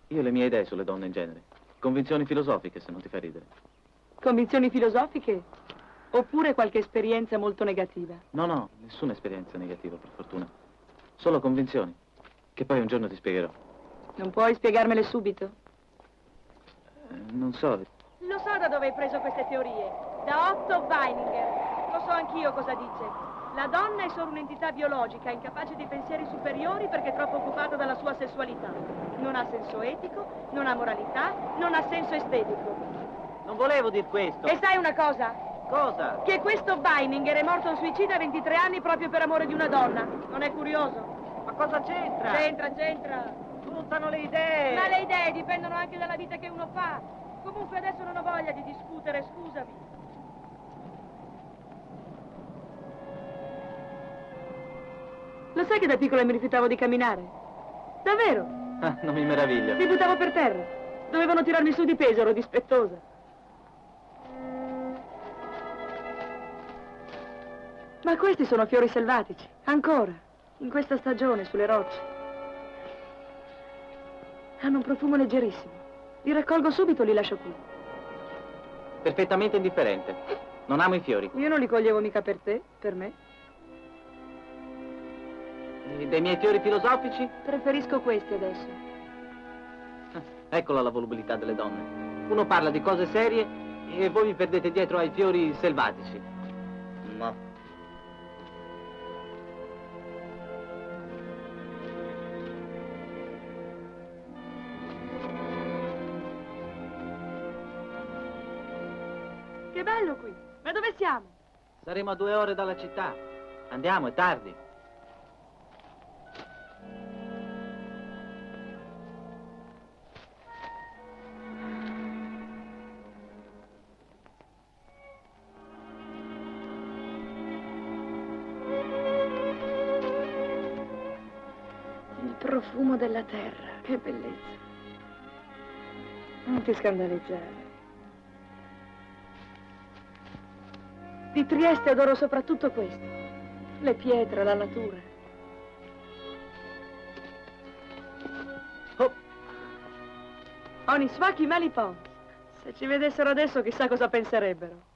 Io ho le mie idee sulle donne in genere. Convinzioni filosofiche, se non ti fa ridere. Convinzioni filosofiche? Oppure qualche esperienza molto negativa? No, nessuna esperienza negativa, per fortuna. Solo convinzioni, che poi un giorno ti spiegherò. Non puoi spiegarmele subito? Non so. Lo so da dove hai preso queste teorie. Da Otto Weininger. Lo so anch'io cosa dice. La donna è solo un'entità biologica, incapace di pensieri superiori perché troppo occupata dalla sua sessualità. Non ha senso etico, non ha moralità, non ha senso estetico. Non volevo dir questo. E sai una cosa? Cosa? Che questo Weininger è morto suicida a 23 anni proprio per amore di una donna. Non è curioso? Ma cosa c'entra? C'entra. Puntano le idee. Ma le idee dipendono anche dalla vita che uno fa. Comunque adesso non ho voglia di discutere, scusami. Lo sai che da piccola mi rifiutavo di camminare? Davvero? Ah, non mi meraviglio. Mi buttavo per terra. Dovevano tirarmi su di peso, ero dispettosa. Ma questi sono fiori selvatici, ancora, in questa stagione, sulle rocce. Hanno un profumo leggerissimo. Li raccolgo subito e li lascio qui. Perfettamente indifferente. Non amo i fiori. Io non li coglievo mica per te, per me. E dei miei fiori filosofici? Preferisco questi adesso. Eccola la volubilità delle donne. Uno parla di cose serie e voi vi perdete dietro ai fiori selvatici. No. Che bello qui! Ma dove siamo? Saremo a 2 ore dalla città. Andiamo, è tardi. Il profumo della terra, che bellezza. Non ti scandalizzare. Di Trieste adoro soprattutto questo. Le pietre, la natura. Oh. Oni svaki mali pons. Se ci vedessero adesso chissà cosa penserebbero.